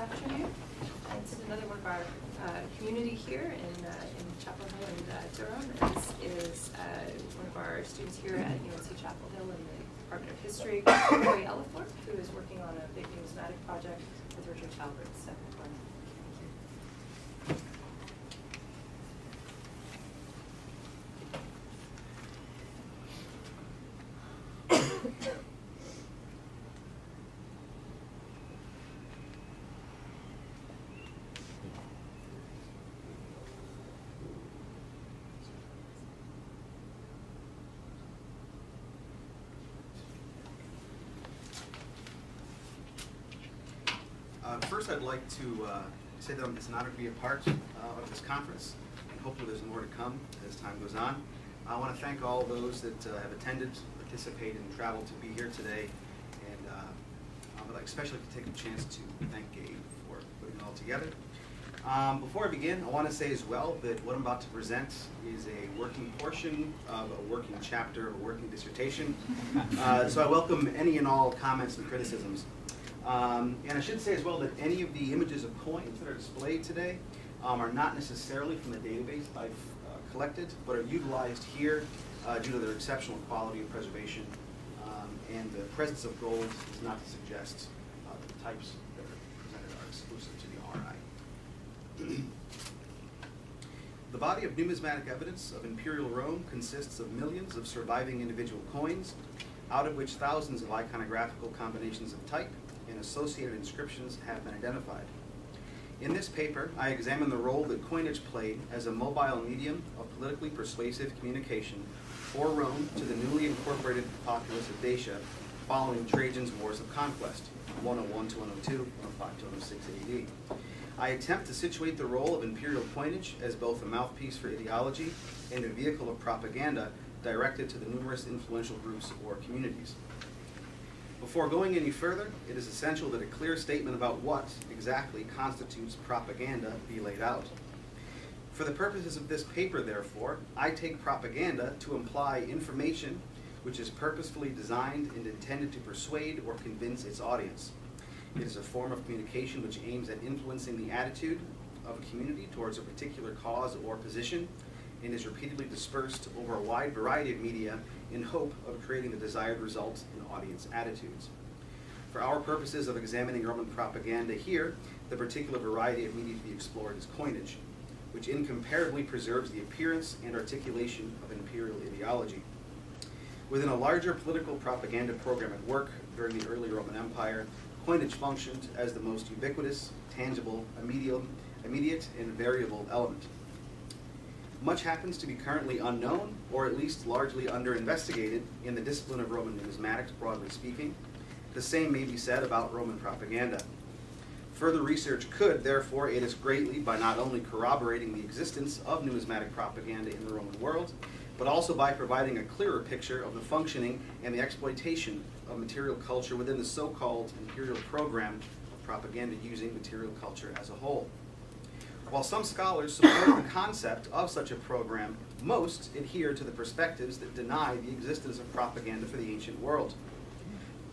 afternoon. It's another one of our community here in Chapel Hill and Durham. This is one of our students here at UNC Chapel Hill in the Department of History, Ellithorpe, who is working on a big numismatic project with Richard Talbert's second one. First, I'd like to say that it's an honor to be a part of this conference, and hopefully there's more to come as time goes on. I want to thank all those that have attended, participated, and traveled to be here today, and I'd like especially to take a chance to thank Gabe for putting it all together. Before I begin, I want to say as well that what I'm about to present is a working portion of a working chapter, a working dissertation, so I welcome any and all comments and criticisms. And I should say as well that any of the images of coins that are displayed today are not necessarily from the database I've collected, but are utilized here due to their exceptional quality and preservation. And the presence of gold is not to suggest that the types that are presented are exclusive to the RI. The body of numismatic evidence of Imperial Rome consists of millions of surviving individual coins, out of which thousands of iconographical combinations of type and associated inscriptions have been identified. In this paper, I examine the role that coinage played as a mobile medium of politically persuasive communication for Rome to the newly incorporated populace of Dacia following Trajan's Wars of Conquest, 101 to 102, 105 to 106 AD. I attempt to situate the role of imperial coinage as both a mouthpiece for ideology and a vehicle of propaganda directed to the numerous influential groups or communities. Before going any further, it is essential that a clear statement about what exactly constitutes propaganda be laid out. For the purposes of this paper, therefore, I take propaganda to imply information which is purposefully designed and intended to persuade or convince its audience. It is a form of communication which aims at influencing the attitude of a community towards a particular cause or position, and is repeatedly dispersed over a wide variety of media in hope of creating the desired result in audience attitudes. For our purposes of examining Roman propaganda here, the particular variety of media to be explored is coinage, which incomparably preserves the appearance and articulation of imperial ideology. Within a larger political propaganda program at work during the early Roman Empire, coinage functioned as the most ubiquitous, tangible, immediate, and variable element. Much happens to be currently unknown, or at least largely under-investigated, in the discipline of Roman numismatics, broadly speaking. The same may be said about Roman propaganda. Further research could, therefore, aid us greatly by not only corroborating the existence of numismatic propaganda in the Roman world, but also by providing a clearer picture of the functioning and the exploitation of material culture within the so-called imperial program of propaganda using material culture as a whole. While some scholars support the concept of such a program, most adhere to the perspectives that deny the existence of propaganda for the ancient world.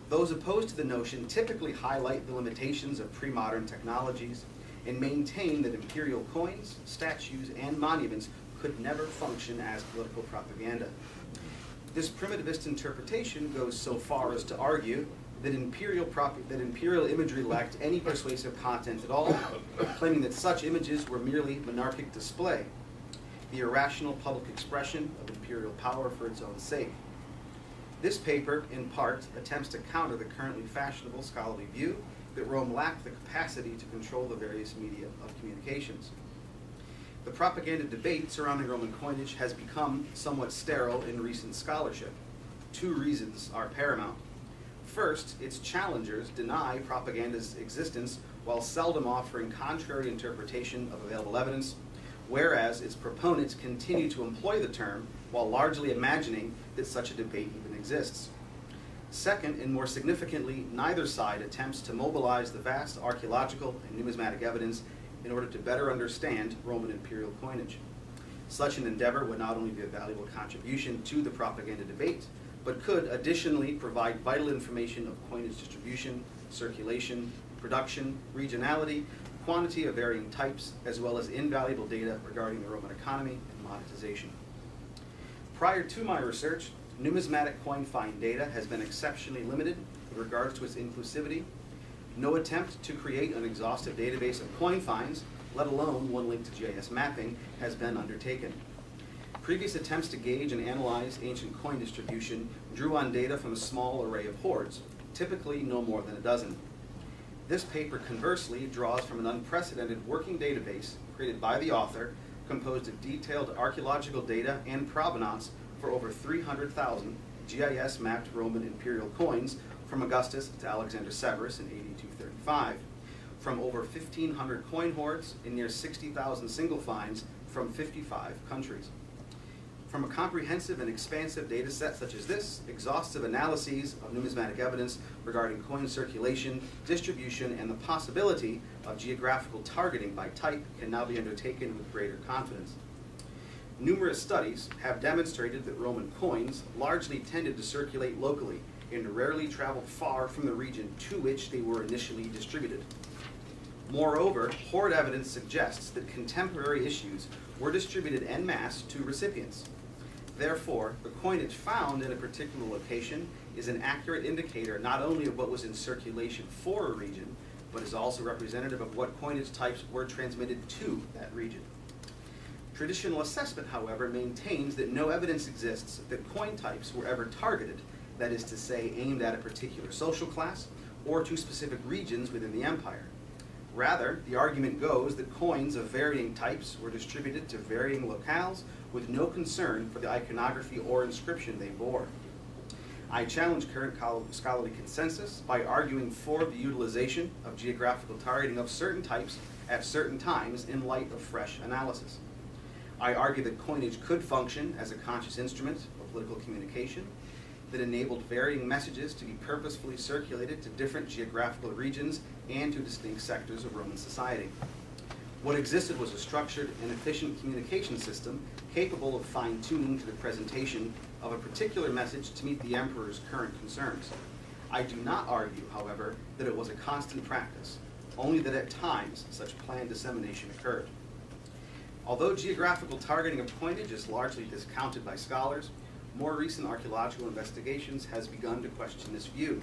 Those opposed to the notion typically highlight the limitations of pre-modern technologies and maintain that imperial coins, statues, and monuments could never function as political propaganda. This primitivist interpretation goes so far as to argue that imperial imagery lacked any persuasive content at all, claiming that such images were merely monarchic display, the irrational public expression of imperial power for its own sake. This paper, in part, attempts to counter the currently fashionable scholarly view that Rome lacked the capacity to control the various media of communications. The propaganda debate surrounding Roman coinage has become somewhat sterile in recent scholarship. Two reasons are paramount. First, its challengers deny propaganda's existence while seldom offering contrary interpretation of available evidence, whereas its proponents continue to employ the term while largely imagining that such a debate even exists. Second, and more significantly, neither side attempts to mobilize the vast archaeological and numismatic evidence in order to better understand Roman imperial coinage. Such an endeavor would not only be a valuable contribution to the propaganda debate, but could additionally provide vital information of coinage distribution, circulation, production, regionality, quantity of varying types, as well as invaluable data regarding the Roman economy and monetization. Prior to my research, numismatic coin find data has been exceptionally limited with regards to its inclusivity. No attempt to create an exhaustive database of coin finds, let alone one linked to GIS mapping, has been undertaken. Previous attempts to gauge and analyze ancient coin distribution drew on data from a small array of hoards, typically no more than a dozen. This paper, conversely, draws from an unprecedented working database created by the author, composed of detailed archaeological data and provenance for over 300,000 GIS mapped Roman imperial coins from Augustus to Alexander Severus in AD 235, from over 1,500 coin hoards and near 60,000 single finds from 55 countries. From a comprehensive and expansive data set such as this, exhaustive analyses of numismatic evidence regarding coin circulation, distribution, and the possibility of geographical targeting by type can now be undertaken with greater confidence. Numerous studies have demonstrated that Roman coins largely tended to circulate locally and rarely traveled far from the region to which they were initially distributed. Moreover, hoard evidence suggests that contemporary issues were distributed en masse to recipients. Therefore, the coinage found in a particular location is an accurate indicator not only of what was in circulation for a region, but is also representative of what coinage types were transmitted to that region. Traditional assessment, however, maintains that no evidence exists that coin types were ever targeted, that is to say, aimed at a particular social class or to specific regions within the empire. Rather, the argument goes that coins of varying types were distributed to varying locales with no concern for the iconography or inscription they bore. I challenge current scholarly consensus by arguing for the utilization of geographical targeting of certain types at certain times in light of fresh analysis. I argue that coinage could function as a conscious instrument of political communication that enabled varying messages to be purposefully circulated to different geographical regions and to distinct sectors of Roman society. What existed was a structured and efficient communication system capable of fine-tuning to the presentation of a particular message to meet the emperor's current concerns. I do not argue, however, that it was a constant practice, only that at times such planned dissemination occurred. Although geographical targeting of coinage is largely discounted by scholars, more recent archaeological investigations has begun to question this view.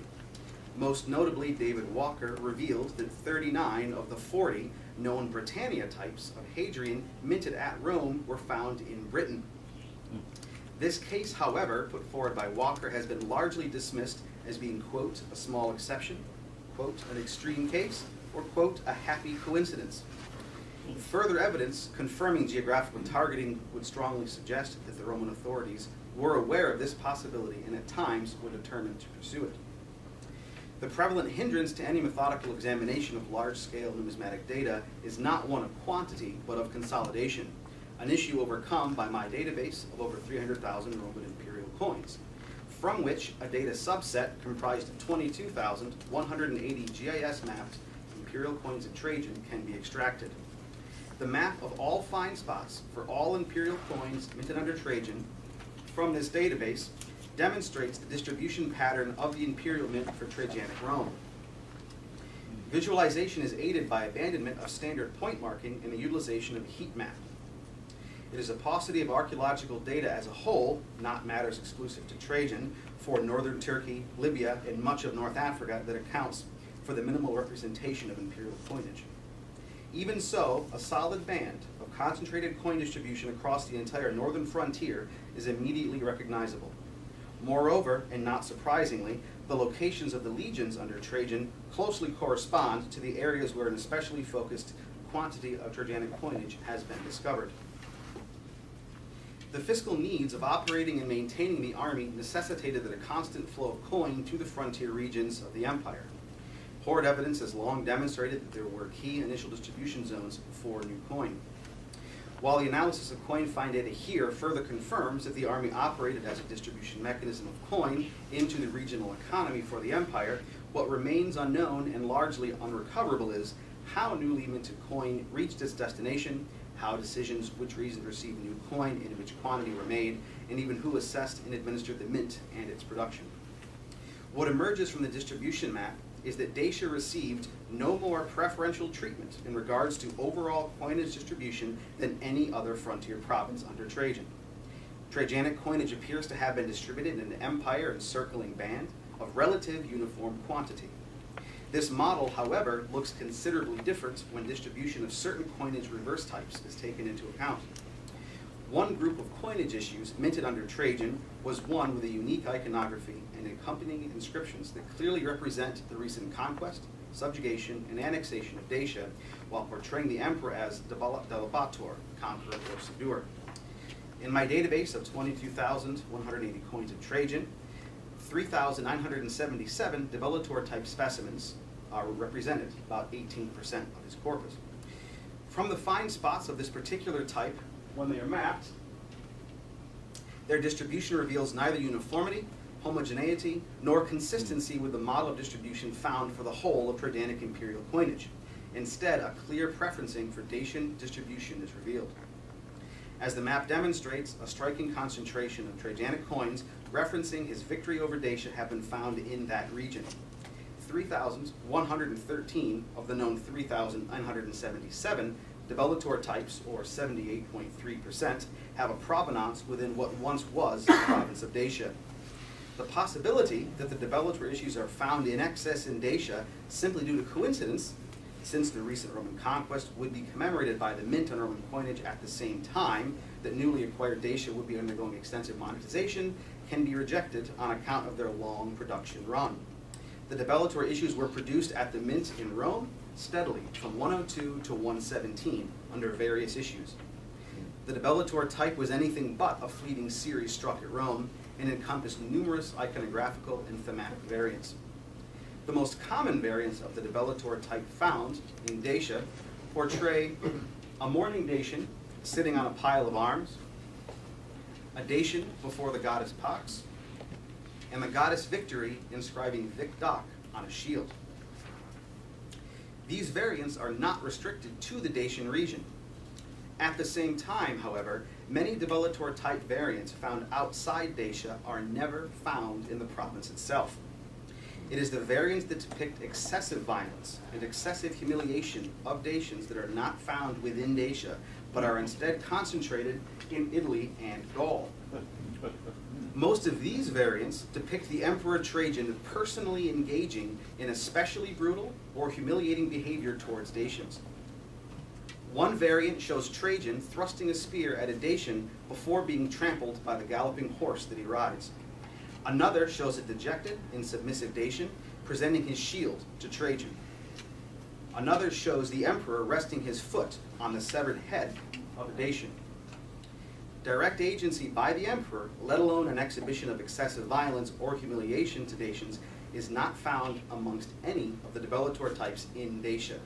Most notably, David Walker revealed that 39 of the 40 known Britannia types of Hadrian minted at Rome were found in Britain. This case, however, put forward by Walker has been largely dismissed as being, quote, a small exception, quote, an extreme case, or, quote, a happy coincidence. Further evidence confirming geographical targeting would strongly suggest that the Roman authorities were aware of this possibility and at times were determined to pursue it. The prevalent hindrance to any methodical examination of large-scale numismatic data is not one of quantity, but of consolidation, an issue overcome by my database of over 300,000 Roman imperial coins, from which a data subset comprised of 22,180 GIS-mapped imperial coins of Trajan can be extracted. The map of all find spots for all imperial coins minted under Trajan from this database demonstrates the distribution pattern of the imperial mint for Trajannic Rome. Visualization is aided by abandonment of standard point marking and the utilization of a heat map. It is a paucity of archaeological data as a whole, not matters exclusive to Trajan, for northern Turkey, Libya, and much of North Africa that accounts for the minimal representation of imperial coinage. Even so, a solid band of concentrated coin distribution across the entire northern frontier is immediately recognizable. Moreover, and not surprisingly, the locations of the legions under Trajan closely correspond to the areas where an especially focused quantity of Trajanic coinage has been discovered. The fiscal needs of operating and maintaining the army necessitated that a constant flow of coin to the frontier regions of the empire. Hoard evidence has long demonstrated that there were key initial distribution zones for new coin. While the analysis of coin find data here further confirms that the army operated as a distribution mechanism of coin into the regional economy for the empire, what remains unknown and largely unrecoverable is how newly minted coin reached its destination, how decisions which regions received new coin and in which quantity were made, and even who assessed and administered the mint and its production. What emerges from the distribution map is that Dacia received no more preferential treatment in regards to overall coinage distribution than any other frontier province under Trajan. Trajanic coinage appears to have been distributed in an empire encircling band of relative uniform quantity. This model, however, looks considerably different when distribution of certain coinage reverse types is taken into account. One group of coinage issues minted under Trajan was one with a unique iconography and accompanying inscriptions that clearly represent the recent conquest, subjugation, and annexation of Dacia, while portraying the emperor as delebator, conqueror or subduer. In my database of 22,180 coins of Trajan, 3,977 debelator type specimens are represented, about 18% of his corpus. From the fine spots of this particular type, when they are mapped, their distribution reveals neither uniformity, homogeneity, nor consistency with the model of distribution found for the whole of Trajanic imperial coinage. Instead, a clear preferencing for Dacian distribution is revealed. As the map demonstrates, a striking concentration of Trajanic coins referencing his victory over Dacia have been found in that region. 3,113 of the known 3,977 debelator types, or 78.3%, have a provenance within what once was the province of Dacia. The possibility that the debelator issues are found in excess in Dacia simply due to coincidence, since the recent Roman conquest would be commemorated by the mint on Roman coinage at the same time that newly acquired Dacia would be undergoing extensive monetization, can be rejected on account of their long production run. The debelator issues were produced at the mint in Rome steadily from 102 to 117 under various issues. The debelator type was anything but a fleeting series struck at Rome and encompassed numerous iconographical and thematic variants. The most common variants of the debelator type found in Dacia portray a mourning Dacian sitting on a pile of arms, a Dacian before the goddess Pax, and the goddess Victory inscribing Vic Doc on a shield. These variants are not restricted to the Dacian region. At the same time, however, many debelator type variants found outside Dacia are never found in the province itself. It is the variants that depict excessive violence and excessive humiliation of Dacians that are not found within Dacia, but are instead concentrated in Italy and Gaul. Most of these variants depict the Emperor Trajan personally engaging in especially brutal or humiliating behavior towards Dacians. One variant shows Trajan thrusting a spear at a Dacian before being trampled by the galloping horse that he rides. Another shows a dejected and submissive Dacian presenting his shield to Trajan. Another shows the emperor resting his foot on the severed head of a Dacian. Direct agency by the emperor, let alone an exhibition of excessive violence or humiliation to Dacians, is not found amongst any of the debelator types in Dacia.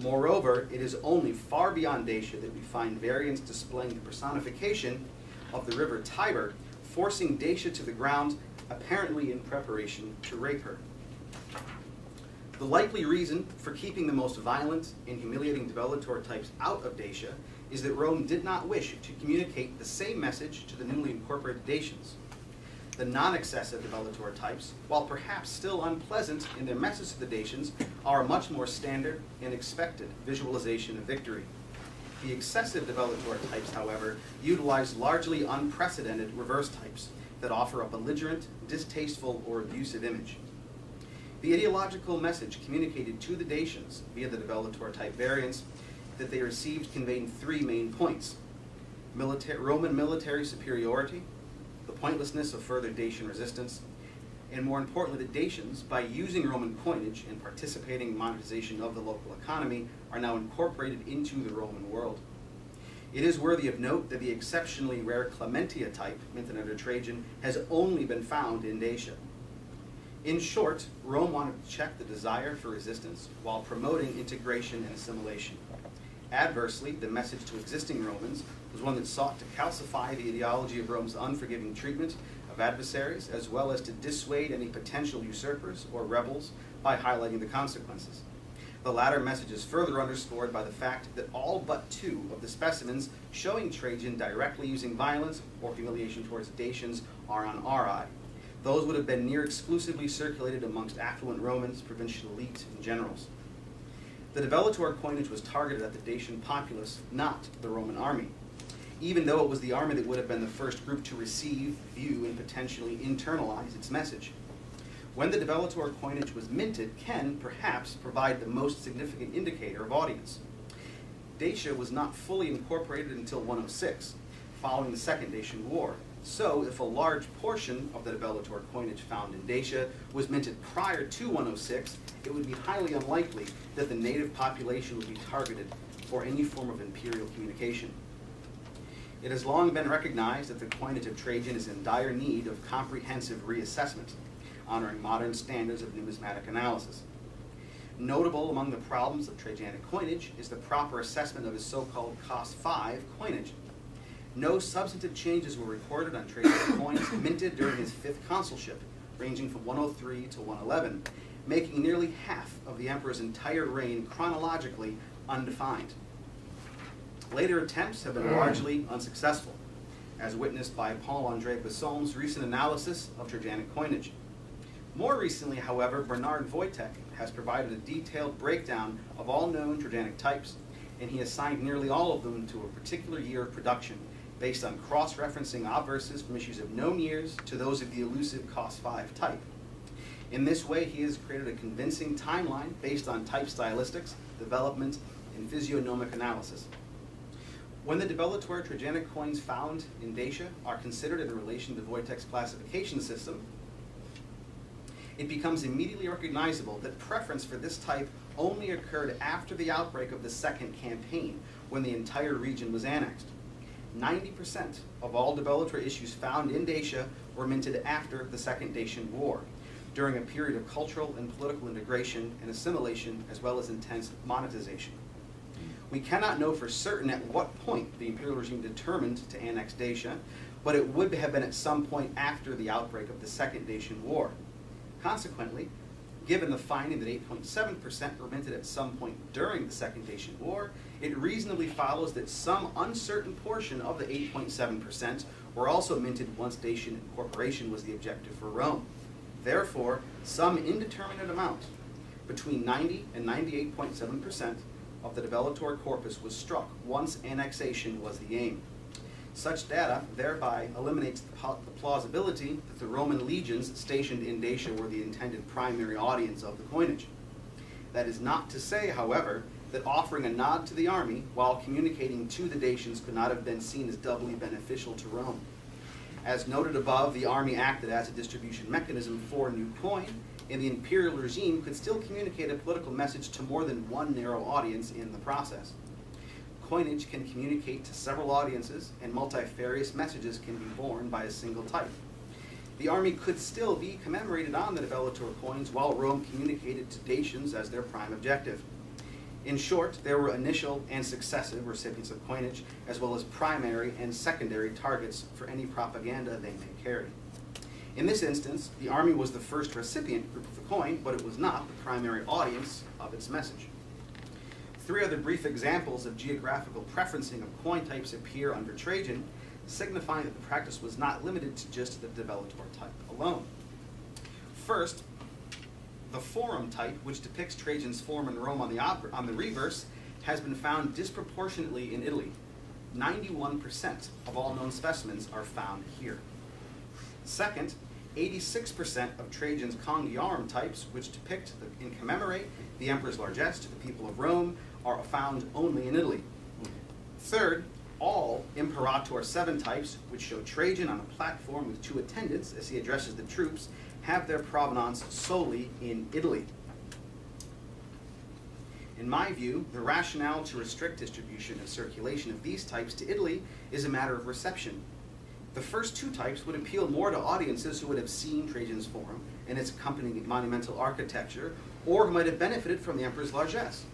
Moreover, it is only far beyond Dacia that we find variants displaying the personification of the river Tiber, forcing Dacia to the ground, apparently in preparation to rape her. The likely reason for keeping the most violent and humiliating debelator types out of Dacia is that Rome did not wish to communicate the same message to the newly incorporated Dacians. The non-excessive debelator types, while perhaps still unpleasant in their message to the Dacians, are a much more standard and expected visualization of victory. The excessive debelator types, however, utilize largely unprecedented reverse types that offer a belligerent, distasteful, or abusive image. The ideological message communicated to the Dacians via the debelator type variants that they received conveyed three main points: Roman military superiority, the pointlessness of further Dacian resistance, and more importantly, the Dacians, by using Roman coinage and participating in monetization of the local economy, are now incorporated into the Roman world. It is worthy of note that the exceptionally rare Clementia type, minted under Trajan, has only been found in Dacia. In short, Rome wanted to check the desire for resistance while promoting integration and assimilation. Adversely, the message to existing Romans was one that sought to calcify the ideology of Rome's unforgiving treatment of adversaries, as well as to dissuade any potential usurpers or rebels by highlighting the consequences. The latter message is further underscored by the fact that all but two of the specimens showing Trajan directly using violence or humiliation towards Dacians are on RI. Those would have been near exclusively circulated amongst affluent Romans, provincial elite, and generals. The Debellator coinage was targeted at the Dacian populace, not the Roman army, even though it was the army that would have been the first group to receive, view, and potentially internalize its message. When the Debellator coinage was minted can, perhaps, provide the most significant indicator of audience. Dacia was not fully incorporated until 106, following the Second Dacian War. So, if a large portion of the Debellator coinage found in Dacia was minted prior to 106, it would be highly unlikely that the native population would be targeted for any form of imperial communication. It has long been recognized that the coinage of Trajan is in dire need of comprehensive reassessment, honoring modern standards of numismatic analysis. Notable among the problems of Trajanic coinage is the proper assessment of his so-called Cost 5 coinage. No substantive changes were recorded on Trajan's coins minted during his 5th consulship, ranging from 103 to 111, making nearly half of the emperor's entire reign chronologically undefined. Later attempts have been largely unsuccessful, as witnessed by Paul-André Besson's recent analysis of Trajanic coinage. More recently, however, Bernard Wojtek has provided a detailed breakdown of all known Trajanic types, and he assigned nearly all of them to a particular year of production, based on cross-referencing obverses from issues of known years to those of the elusive Cost 5 type. In this way, he has created a convincing timeline based on type stylistics, development, and physiognomic analysis. When the Debellator Trajanic coins found in Dacia are considered in relation to Wojtek's classification system, it becomes immediately recognizable that preference for this type only occurred after the outbreak of the Second Campaign, when the entire region was annexed. 90% of all Debellator issues found in Dacia were minted after the Second Dacian War, during a period of cultural and political integration and assimilation, as well as intense monetization. We cannot know for certain at what point the imperial regime determined to annex Dacia, but it would have been at some point after the outbreak of the Second Dacian War. Consequently, given the finding that 8.7% were minted at some point during the Second Dacian War, it reasonably follows that some uncertain portion of the 8.7% were also minted once Dacian incorporation was the objective for Rome. Therefore, some indeterminate amount, between 90 and 98.7%, of the Debellator corpus was struck once annexation was the aim. Such data thereby eliminates the plausibility that the Roman legions stationed in Dacia were the intended primary audience of the coinage. That is not to say, however, that offering a nod to the army while communicating to the Dacians could not have been seen as doubly beneficial to Rome. As noted above, the army acted as a distribution mechanism for new coin, and the imperial regime could still communicate a political message to more than one narrow audience in the process. Coinage can communicate to several audiences, and multifarious messages can be borne by a single type. The army could still be commemorated on the Debellator coins while Rome communicated to Dacians as their prime objective. In short, there were initial and successive recipients of coinage, as well as primary and secondary targets for any propaganda they may carry. In this instance, the army was the first recipient group of the coin, but it was not the primary audience of its message. 3 other brief examples of geographical preferencing of coin types appear under Trajan, signifying that the practice was not limited to just the Debellator type alone. First, the forum type, which depicts Trajan's forum in Rome on the reverse, has been found disproportionately in Italy. 91% of all known specimens are found here. Second, 86% of Trajan's Congiarum types, which depict and commemorate the emperor's largesse to the people of Rome, are found only in Italy. Third, all Imperator 7 types, which show Trajan on a platform with 2 attendants as he addresses the troops, have their provenance solely in Italy. In my view, the rationale to restrict distribution and circulation of these types to Italy is a matter of reception. The first 2 types would appeal more to audiences who would have seen Trajan's forum and its accompanying monumental architecture, or who might have benefited from the emperor's largesse.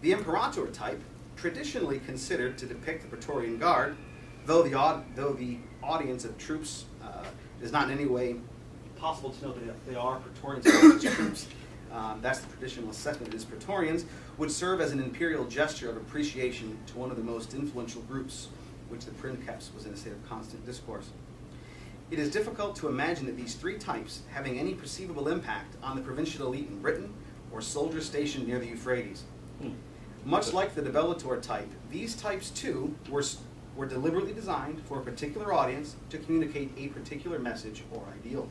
The Imperator type, traditionally considered to depict the Praetorian Guard, though the audience of troops is not in any way possible to know that they are Praetorians as troops, that's the traditional assessment as Praetorians, would serve as an imperial gesture of appreciation to one of the most influential groups, which the Princeps was in a state of constant discourse. It is difficult to imagine that these three types having any perceivable impact on the provincial elite in Britain or soldiers stationed near the Euphrates. Much like the Ellithorpe type, these types too were deliberately designed for a particular audience to communicate a particular message or ideal.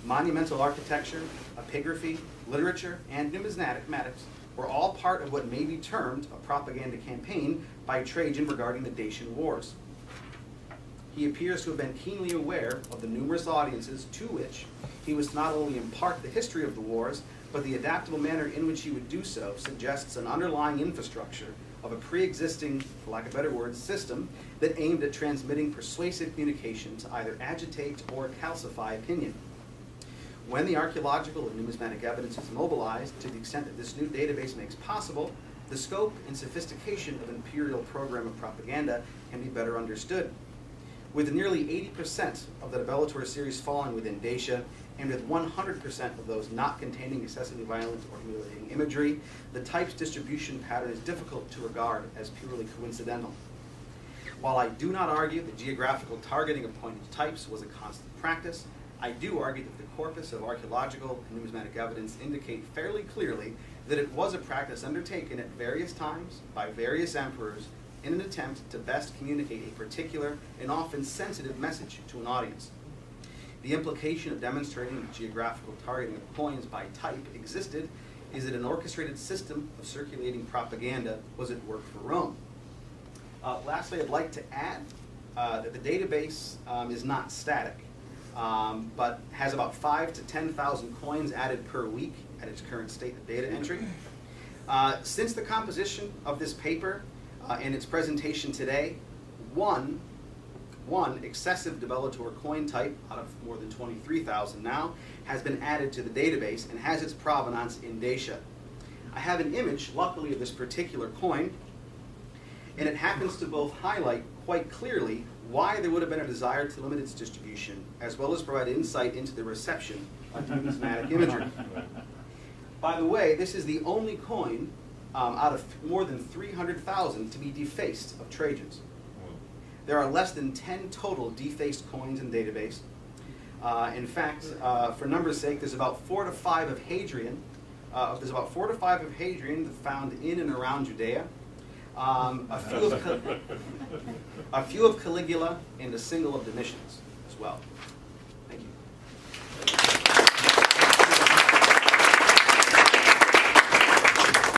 Monumental architecture, epigraphy, literature, and numismatics were all part of what may be termed a propaganda campaign by Trajan regarding the Dacian Wars. He appears to have been keenly aware of the numerous audiences to which he was not only impart the history of the wars, but the adaptable manner in which he would do so suggests an underlying infrastructure of a pre-existing, for lack of better words, system that aimed at transmitting persuasive communication to either agitate or calcify opinion. When the archaeological and numismatic evidence is mobilized to the extent that this new database makes possible, the scope and sophistication of an imperial program of propaganda can be better understood. With nearly 80% of the Ellithorpe series falling within Dacia, and with 100% of those not containing excessively violent or humiliating imagery, the type's distribution pattern is difficult to regard as purely coincidental. While I do not argue that geographical targeting of coinage types was a constant practice, I do argue that the corpus of archaeological and numismatic evidence indicate fairly clearly that it was a practice undertaken at various times by various emperors in an attempt to best communicate a particular and often sensitive message to an audience. The implication of demonstrating that geographical targeting of coins by type existed is that an orchestrated system of circulating propaganda was at work for Rome. Lastly, I'd like to add that the database is not static, but has about 5,000 to 10,000 coins added per week at its current state of data entry. Since the composition of this paper and its presentation today, one excessive Ellithorpe coin type, out of more than 23,000 now, has been added to the database and has its provenance in Dacia. I have an image, luckily, of this particular coin, and it happens to both highlight quite clearly why there would have been a desire to limit its distribution, as well as provide insight into the reception of numismatic imagery. By the way, this is the only coin out of more than 300,000 to be defaced of Trajans. There are less than 10 total defaced coins in the database. In fact, for numbers' sake, there's about 4 to 5 of Hadrian. There's about 4 to 5 of Hadrian found in and around Judea. A few of Caligula, and a single of Domitian's as well.